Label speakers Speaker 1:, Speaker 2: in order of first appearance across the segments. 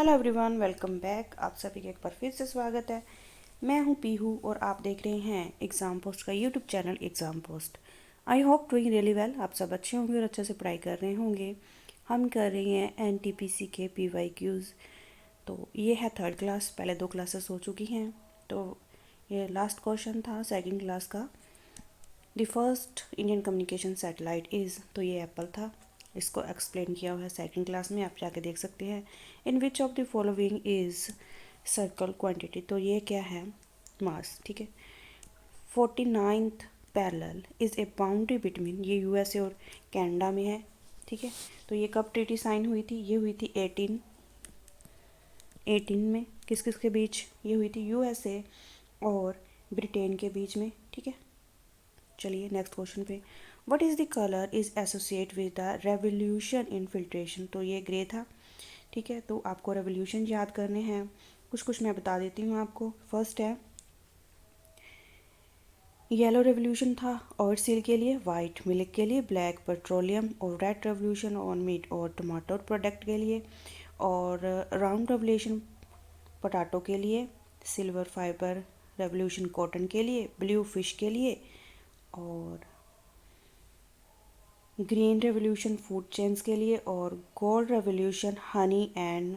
Speaker 1: Hello everyone, welcome back. आप सभी का एक बार फिर से स्वागत है। मैं हूं पीहू और आप देख रहे हैं एग्ज़ाम पोस्ट का YouTube channel exam post. I hope doing really well. आप सब अच्छे होंगे और अच्छे से पढ़ाई कर रहे होंगे। हम कर रहे हैं एनटीपीसी के PYQs। तो ये है थर्ड क्लास, पहले 2 क्लासेस हो चुकी हैं। तो ये लास्ट क्वेश्चन था सेकेंड क्लास का। The first Indian communication satellite is, तो ये एप्पल था। इसको एक्सप्लेन किया हुआ है सेकंड क्लास में, आप जाके देख सकते हैं। In which of the following is circle quantity, तो ये क्या है, मास। ठीक है। 49th parallel is a boundary between, ये USA और कनाडा में है। ठीक है। तो ये कब ट्रीटी साइन हुई थी? ये हुई थी 1818 में। किस किस के बीच? ये हुई थी USA और ब्रिटेन के बीच में। ठीक है। चलिए नेक्स्ट क्वेश्चन पे। What is the colour is associate with the revolution in filtration, तो ये ग्रे था। ठीक है। तो आपको रेवोल्यूशन याद करने हैं। कुछ मैं बता देती हूँ आपको। फर्स्ट है येलो रेवोल्यूशन था और सील के लिए, वाइट मिल्क के लिए, ब्लैक पेट्रोलियम और रेड रेवोल्यूशन ऑन मीट और टमाटो प्रोडक्ट के लिए, और राउंड रेवोल्यूशन पोटैटो के लिए, सिल्वर फाइबर रेवोल्यूशन कॉटन के लिए, ब्लू फिश के लिए, और ग्रीन रेवोल्यूशन फूड चेन्स के लिए, और गोल्ड रेवोल्यूशन हनी एंड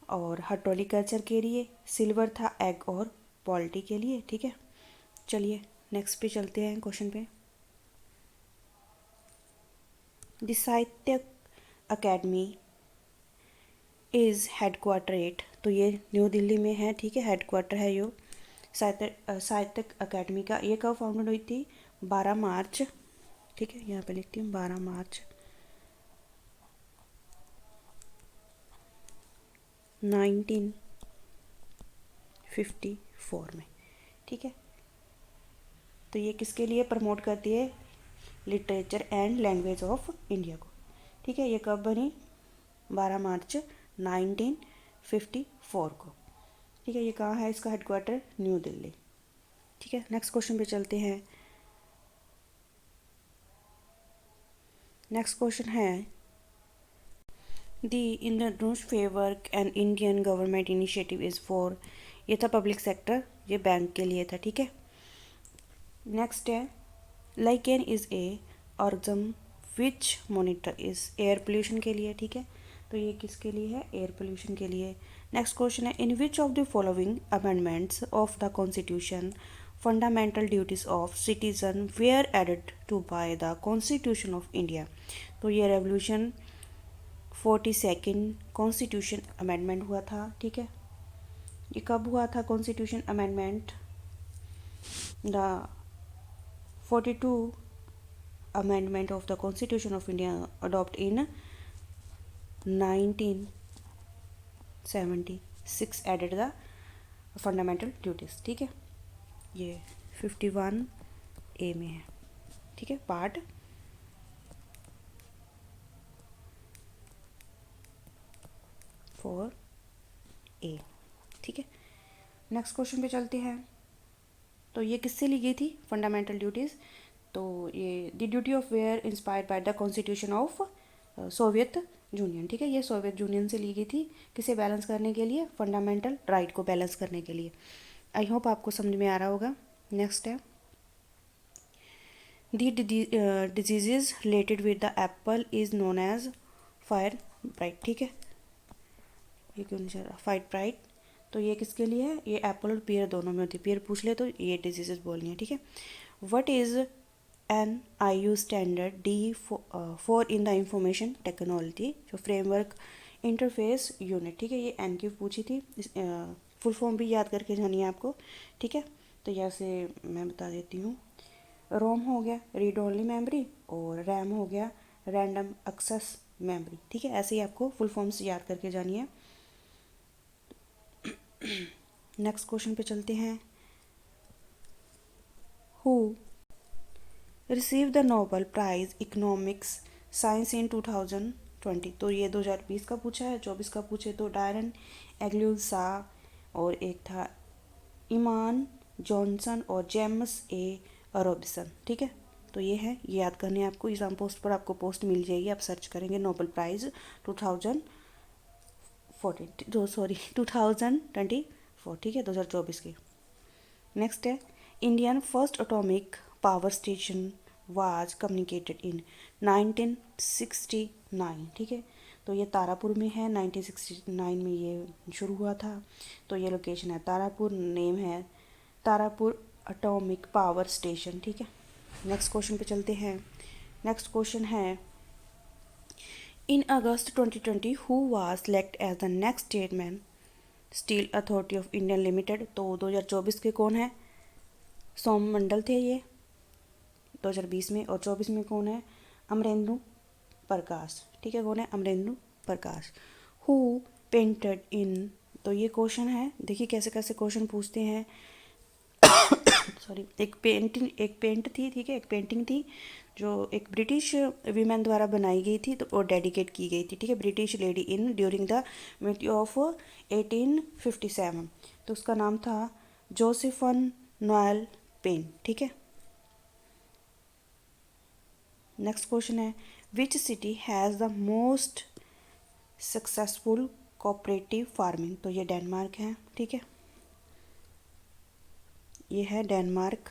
Speaker 1: और हॉर्टिकल्चर के लिए। सिल्वर था एग और पोल्ट्री के लिए। ठीक है। चलिए नेक्स्ट पे चलते हैं क्वेश्चन पे। द साहित्य अकेडमी इज़ हेडक्वार्टर एट, तो ये न्यू दिल्ली में है। ठीक है। हेडक्वार्टर है यो साहित्य अकेडमी का। ये कब फाउंडेड हुई थी? 12 मार्च। ठीक है। यहाँ पे लिखती हूँ 12 मार्च 1954 में। ठीक है। तो ये किसके लिए प्रमोट करती है? Literature and language of India को। ठीक है। ये कब बनी? 12 मार्च 1954 को। ठीक है। ये कहाँ है इसका हेडक्वार्टर? न्यू दिल्ली। ठीक है। नेक्स्ट क्वेश्चन पे चलते हैं। नेक्स्ट क्वेश्चन है the Indradhanush framework and Indian government initiative is for, ये था पब्लिक सेक्टर, ये बैंक के लिए था। ठीक है। नेक्स्ट है lichen is a organism which monitor is, air pollution के लिए। ठीक है। तो ये किसके लिए है? एयर पोल्यूशन के लिए। नेक्स्ट क्वेश्चन है in which of the following amendments of the constitution fundamental duties of citizen were added to by the constitution of India, तो ये रेवोल्यूशन 42nd कॉन्स्टिट्यूशन अमेंडमेंट हुआ था। ठीक है। ये कब हुआ था constitution amendment? The 42 amendment of the Constitution of India adopted in 1976 added the fundamental duties। ठीक है। ये 51A में है। ठीक है। Part 4A। ठीक है। नेक्स्ट क्वेश्चन पे चलते हैं। तो ये किससे ली गई थी फंडामेंटल ड्यूटीज़? तो ये the duty of were inspired by the constitution of Soviet Union. ठीक है। ये सोवियत यूनियन से ली गई थी। किसे बैलेंस करने के लिए? फंडामेंटल राइट को बैलेंस करने के लिए। आई होप आपको समझ में आ रहा होगा। नेक्स्ट है the diseases related with the apple is known as fire bright. ठीक है। ये क्यों नहीं चल रहा? Fight bright. तो ये किसके लिए है? ये एप्पल और पियर दोनों में होती है। पियर पूछ ले तो ये डिजीजेज बोलनी है। ठीक है। What is an IU standard D for in the information technology, जो फ्रेमवर्क इंटरफेस यूनिट। ठीक है। ये एन की पूछी थी। फुल फॉर्म भी याद करके जानी है आपको। ठीक है। तो जैसे मैं बता देती हूँ। रोम हो गया रीड ओनली मेमोरी, और रैम हो गया रैंडम एक्सेस मेमोरी। ठीक है। ऐसे ही आपको फुल फॉर्म्स याद करके जानी है। नेक्स्ट क्वेश्चन पे चलते हैं। Who receive the Nobel prize economics science in 2020, तो ये 2020 का पूछा है। 24 का पूछे तो डायरन एग्ल्यूसा, और एक था ईमान जॉनसन और जेम्स ए रॉबिसन। ठीक है। तो ये है, ये याद करने हैं आपको। एग्जाम पोस्ट पर आपको पोस्ट मिल जाएगी, आप सर्च करेंगे नोबल प्राइज़ 2024, ठीक है, 2024 की। नेक्स्ट है Indian first atomic power station was communicated in 1969, ठीक है। तो ये तारापुर में है, 1969 में ये शुरू हुआ था। तो ये लोकेशन है तारापुर, नेम है तारापुर एटॉमिक पावर स्टेशन, ठीक है। नेक्स्ट क्वेश्चन पे चलते हैं। नेक्स्ट क्वेश्चन है in August 2020 who was select as the next chairman steel authority of India limited. तो 2024 के कौन है? सोम मंडल थे ये 2020 में, और 24 में कौन है? अमरेंद्र प्रकाश, ठीक है। कौन है? अमरेंद्र प्रकाश। हु पेंटेड इन, तो ये क्वेश्चन है, देखिए कैसे कैसे क्वेश्चन पूछते हैं। सॉरी, एक पेंट थी, ठीक है, एक पेंटिंग थी जो एक ब्रिटिश वीमेन द्वारा बनाई गई थी, तो वो डेडिकेट की गई थी, ठीक है, British lady in during the mid of 1857। तो उसका नाम था जोसेफन नोएल पेन, ठीक है। नेक्स्ट क्वेश्चन है which city has the most successful cooperative farming. तो ये डेनमार्क है, ठीक है, ये है डेनमार्क।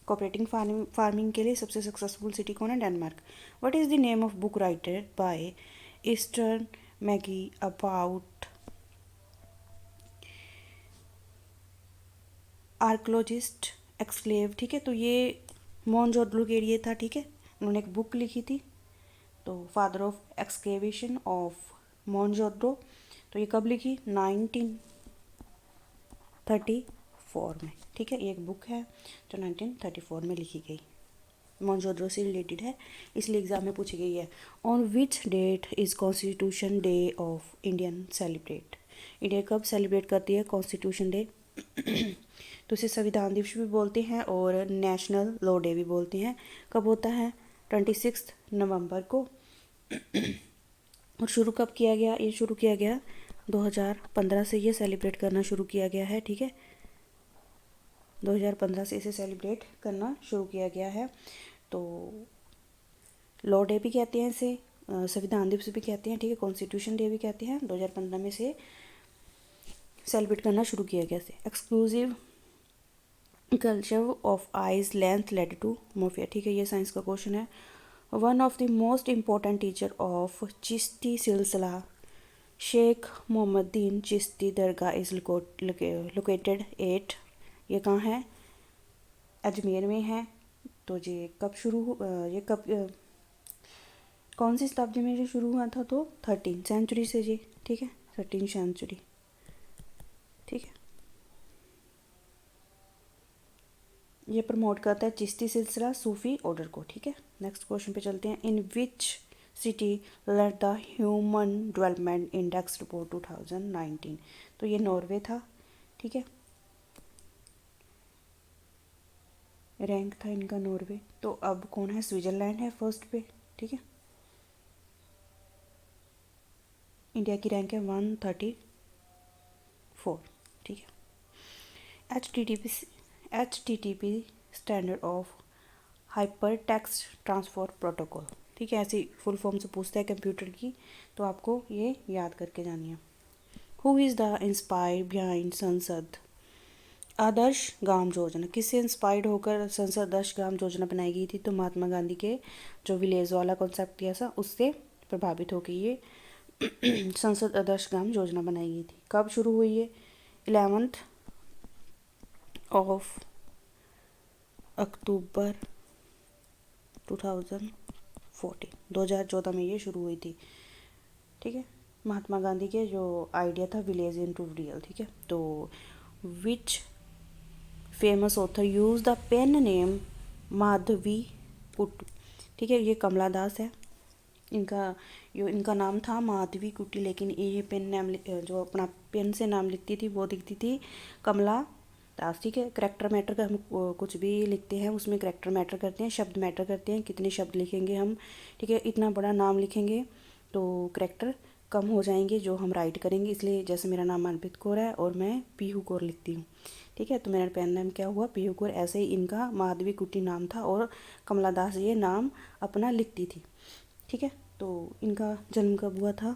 Speaker 1: कोऑपरेटिंग फार्मिंग के लिए सबसे सक्सेसफुल सिटी कौन है? Denmark. What is the name of book writer bye eastern Maggi about archaeologist exclave, ठीक है। तो ये मोहनजोदड़ो के एरिया था, ठीक है, उन्होंने एक बुक लिखी थी, तो father of excavation of Mohenjodaro. तो ये कब लिखी? 1934 में, ठीक है। ये एक बुक है जो 1934 में लिखी गई, मोहनजोदड़ो से रिलेटेड है, इसलिए एग्जाम में पूछी गई है। On which that is constitution day of Indian celebrate. India कब सेलिब्रेट करती है कॉन्स्टिट्यूशन डे? तो इसे संविधान दिवस भी बोलते हैं और नेशनल लॉ डे भी बोलते हैं। कब होता है? 26 नवंबर को। और शुरू कब किया गया? ये शुरू किया गया 2015 से, ये सेलिब्रेट करना शुरू किया गया है, ठीक है। 2015 से इसे सेलिब्रेट करना शुरू किया गया है। तो लॉ डे भी कहते हैं इसे, संविधान दिवस भी कहते हैं, ठीक है, कॉन्स्टिट्यूशन डे भी कहते हैं। 2015 में से सेलिब्रेट करना शुरू किया गया से। Exclusive culture of eyes length led to myopia, ठीक है, ये साइंस का क्वेश्चन है। One of the most important teacher of Chishti Silsila Shaikh Mohammadin Chishti dargah is located at, ये कहाँ है? अजमेर में है। तो ये कब ये कब कौन सी शताब्दी में ये शुरू हुआ था? तो 13th सेंचुरी से ये, ठीक है, 13th सेंचुरी, ठीक है। ये प्रमोट करता है चिश्ती सिलसिला सूफी ऑर्डर को, ठीक है। नेक्स्ट क्वेश्चन पे चलते हैं। In which city let the human development index report 2019। तो ये नॉर्वे था, ठीक है, रैंक था इनका नॉर्वे। तो अब कौन है? स्विट्जरलैंड है फर्स्ट पे, ठीक है। इंडिया की रैंक है 134, ठीक है। HTTP standard of hyper text transfer protocol, ठीक है, ऐसी फुल फॉर्म से पूछता है कंप्यूटर की, तो आपको ये याद करके जानी है। Who is the inspired behind संसद आदर्श ग्राम योजना। किससे इंस्पायर्ड होकर संसद आदर्श ग्राम योजना बनाई गई थी? तो महात्मा गांधी के जो विलेज वाला कॉन्सेप्ट किया था उससे प्रभावित होकर ये संसद आदर्श ग्राम योजना बनाई गई थी। कब शुरू हुई है? 11 अक्टूबर 2014 में ये शुरू हुई थी, ठीक है। महात्मा गांधी के जो आइडिया था विलेज इनटू रियल, ठीक है। तो which famous author use the pen name Madhavi Kutty, ठीक है, ये कमला दास है, इनका नाम था माधवी कुट्टी, लेकिन ये पेन नाम जो अपना पेन से नाम लिखती थी वो दिखती थी कमला दास, ठीक है। करेक्टर मैटर का हम कुछ भी लिखते हैं उसमें करेक्टर मैटर करते हैं, शब्द मैटर करते हैं, कितने शब्द लिखेंगे हम, ठीक है। इतना बड़ा नाम लिखेंगे तो करेक्टर कम हो जाएंगे जो हम राइट करेंगे, इसलिए जैसे मेरा नाम मनप्रीत कौर है और मैं पीहू कौर लिखती हूँ, ठीक है, तो मेरा पेन नेम क्या हुआ? पीहू कौर। ऐसे ही इनका माधवी कुट्टी नाम था और कमला दास ये नाम अपना लिखती थी, ठीक है। तो इनका जन्म कब हुआ था?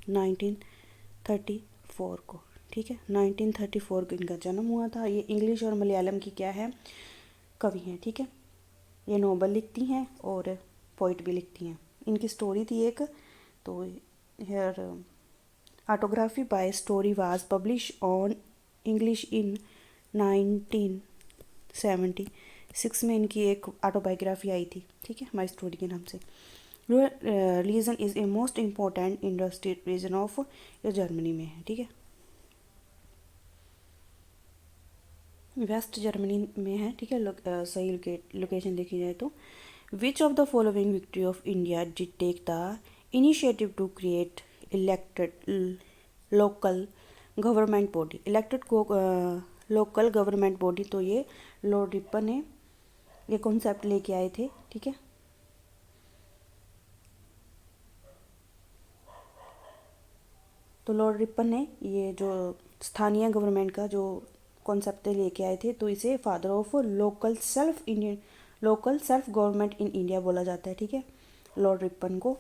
Speaker 1: 1934 को, ठीक है, 1934 को इनका जन्म हुआ था। ये इंग्लिश और मलयालम की क्या है, कवि हैं, ठीक है। ये नोवेल लिखती हैं और पोइट भी लिखती हैं। इनकी स्टोरी थी एक, तो her autography by story was publish on English in 1976 में इनकी एक ऑटोबायोग्राफी आई थी, ठीक है, माई स्टोरी के नाम से। Region is a most important industry region of, ये जर्मनी में है, ठीक है, वेस्ट जर्मनी में है, ठीक है। सही लोकेशन देखी जाए तो which of the following victory of India did take the initiative to create elected local government body, elected local government body, तो ये लॉर्ड रिपन ने ये कॉन्सेप्ट लेके आए थे, ठीक है। तो लॉर्ड रिपन ने ये जो स्थानीय गवर्नमेंट का जो कॉन्सेप्ट लेके आए थे, तो इसे father of local self government in India बोला जाता है, ठीक है, लॉर्ड रिपन को।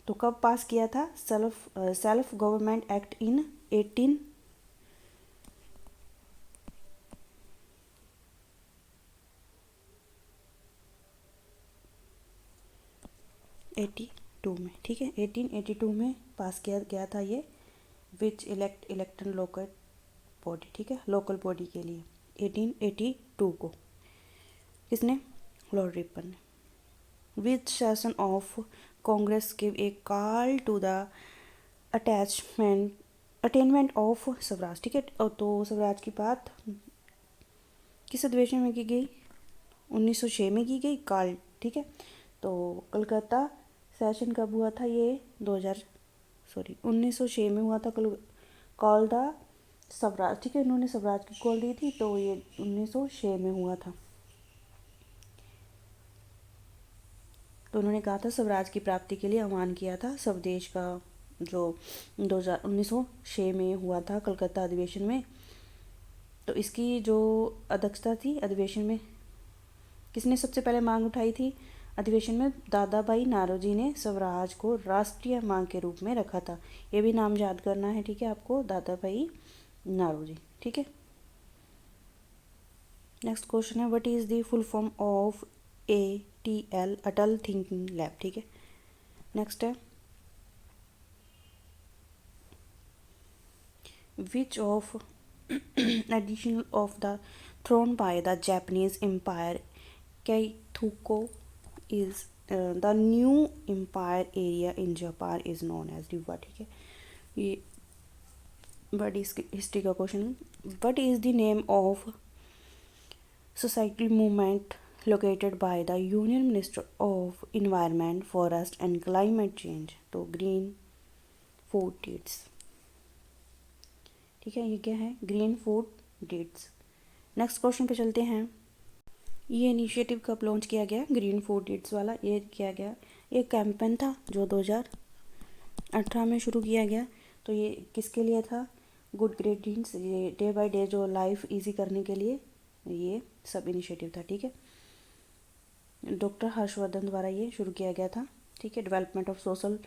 Speaker 1: तो कब पास किया था सेल्फ गवर्नमेंट एक्ट इन 1882 में, ठीक है, 1882 में पास किया गया था ये, विच इलेक्टेड लोकल बॉडी, ठीक है, लोकल बॉडी के लिए 1882 को। किसने? लॉर्ड रिपन ने। Which session of Congress give a call to the attainment of Swaraj, ठीक है। तो स्वराज की बात किस अधिवेशन में की गई? 1906 में की गई कॉल, ठीक है। तो कलकत्ता सेशन कब हुआ था? ये 1906 में हुआ था कॉल द स्वराज, ठीक है, इन्होंने स्वराज की कॉल दी थी, तो ये 1906 में हुआ था। तो उन्होंने कहा था स्वराज की प्राप्ति के लिए आह्वान किया था स्वदेश का, जो 1906 में हुआ था कलकत्ता अधिवेशन में। तो इसकी जो अध्यक्षता थी अधिवेशन में, किसने सबसे पहले मांग उठाई थी अधिवेशन में? दादा भाई नारोजी ने स्वराज को राष्ट्रीय मांग के रूप में रखा था। ये भी नाम याद करना है, ठीक है, आपको, दादा भाई नारोजी, ठीक है। नेक्स्ट क्वेश्चन है, what is the full form of ATL, Atal thinking lab, ठीक है। नेक्स्ट है, which of edition of the throne by the Japanese empire कैथुको is the new empire area in Japan is known as रिवा, ठीक है। ये बड़ी हिस्ट्री का question. What is the name of societal movement located by the Union Minister of Environment, Forest and Climate Change, तो green food deeds, ठीक है, ये क्या है? Green food deeds. Next question पे चलते हैं। ये इनिशिएटिव कब लॉन्च किया गया? ग्रीन फूड डीड्स वाला ये किया गया, ये कैंपेन था जो 2018 में शुरू किया गया। तो ये किसके लिए था? गुड ग्रेट डीड्स, ये डे बाय डे जो लाइफ इजी करने के लिए ये सब इनिशिएटिव था, ठीक है। डॉक्टर हर्षवर्धन द्वारा ये शुरू किया गया था, ठीक है, development of social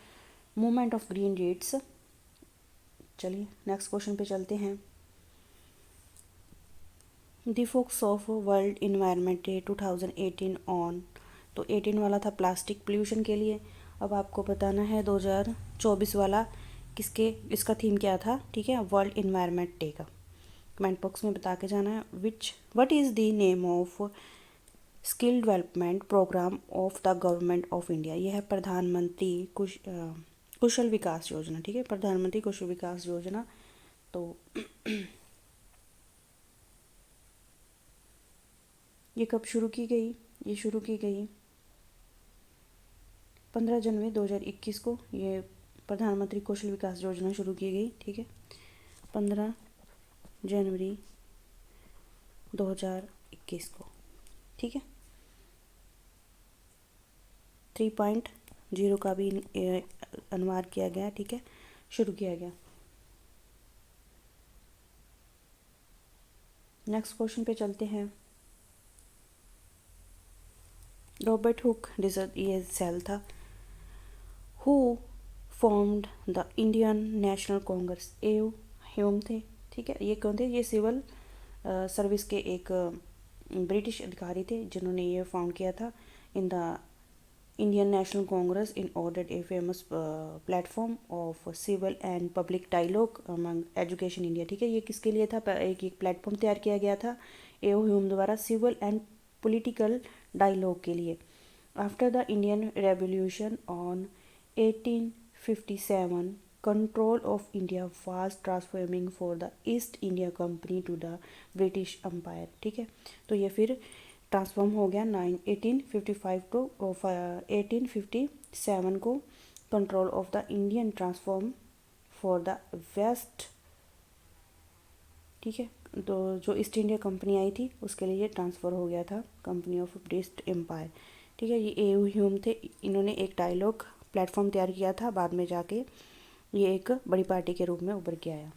Speaker 1: movement of green deeds. चलिए नेक्स्ट क्वेश्चन पे चलते हैं। The focus of world environment day 2018 on, तो 18 वाला था प्लास्टिक पोल्यूशन के लिए। अब आपको बताना है 2024 वाला इसका थीम क्या था, ठीक है, वर्ल्ड इन्वायरमेंट डे का। कमेंट बॉक्स में बता के जाना है। What is the name of skill development programme of the government of India? यह है प्रधानमंत्री कुशल विकास योजना, ठीक है, प्रधानमंत्री कुशल विकास योजना। तो ये कब शुरू की गई? ये शुरू की गई 15 जनवरी 2021 को। ये प्रधानमंत्री कौशल विकास योजना शुरू की गई, ठीक है, 15 जनवरी 2021 को, ठीक है। 3.0 का भी अनुवाद किया गया, ठीक है, शुरू किया गया। नेक्स्ट क्वेश्चन पे चलते हैं। रॉबर्ट हुक ये सेल था। Who formed the Indian National Congress, A Hume थे। ठीक है, ये कौन थे? ये सिविल सर्विस के एक ब्रिटिश अधिकारी थे जिन्होंने ये फाउंड किया था in the Indian National Congress in order a famous platform of civil and public dialogue among education India. ठीक है, ये किसके लिए था? एक प्लेटफॉर्म तैयार किया गया था ए ह्यूम द्वारा सिविल एंड पॉलिटिकल डायलॉग के लिए। After the Indian revolution on 1857 control of India was transforming for the East India Company to the British Empire। ठीक है, तो ये फिर ट्रांसफॉर्म हो गया 1855 को 1857 को control of the Indian transform for the west. ठीक है, तो जो ईस्ट इंडिया कंपनी आई थी उसके लिए ये ट्रांसफ़र हो गया था कंपनी ऑफ ब्रिटिश एम्पायर। ठीक है, ये ए ह्यूम थे, इन्होंने एक डायलॉग प्लेटफॉर्म तैयार किया था, बाद में जाके ये एक बड़ी पार्टी के रूप में उभर के आया।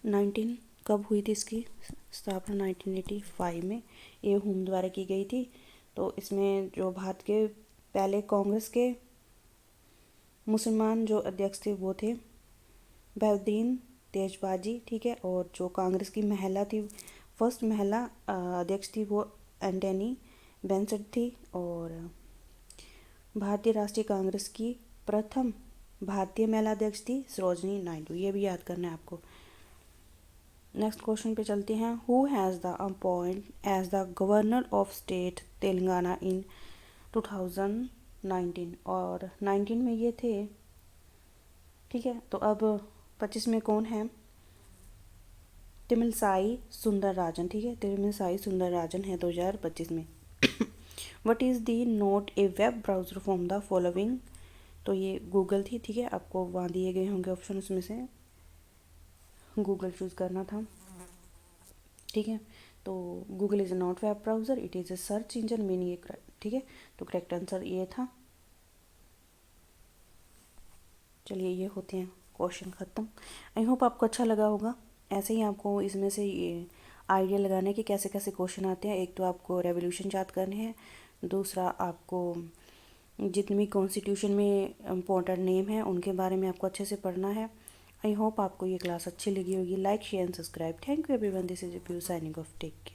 Speaker 1: 19 कब हुई थी इसकी स्थापना? 1985 में ए ह्यूम द्वारा की गई थी। तो इसमें जो भारत के पहले कांग्रेस के मुसलमान जो अध्यक्ष थे वो थे बहाउद्दीन तेजबाजी। ठीक है, और जो कांग्रेस की महिला थी, फर्स्ट महिला अध्यक्ष थी वो एंटनी बेंसन थी। और भारतीय राष्ट्रीय कांग्रेस की प्रथम भारतीय महिला अध्यक्ष थी सरोजनी नायडू। ये भी याद करना है आपको। नेक्स्ट क्वेश्चन पे चलते हैं। Who has the appoint as the governor of state Telangana in 2019? और 19 में ये थे। ठीक है, तो अब 25 में कौन है? तमिलसाई सुंदरराजन। ठीक है, तमिलसाई सुंदरराजन है 2025 में। What is the note A web browser from the following? तो ये गूगल थी। ठीक है, आपको वहाँ दिए गए होंगे ऑप्शन, उसमें से गूगल चूज़ करना था। ठीक है, तो Google is not web browser, it is a search engine meaning एक। ठीक है, तो करेक्ट आंसर ये था। चलिए, ये होते हैं क्वेश्चन ख़त्म। आई होप आपको अच्छा लगा होगा। ऐसे ही आपको इसमें से ये आइडिया लगाने के कैसे कैसे क्वेश्चन आते हैं। एक तो आपको रेवोल्यूशन याद करने हैं, दूसरा आपको जितने भी कॉन्स्टिट्यूशन में इम्पोर्टेंट नेम है उनके बारे में आपको अच्छे से पढ़ना है। आई होप आपको ये क्लास अच्छी लगी होगी। Like share and subscribe. Thank you everyone, this is PU signing off. Take care.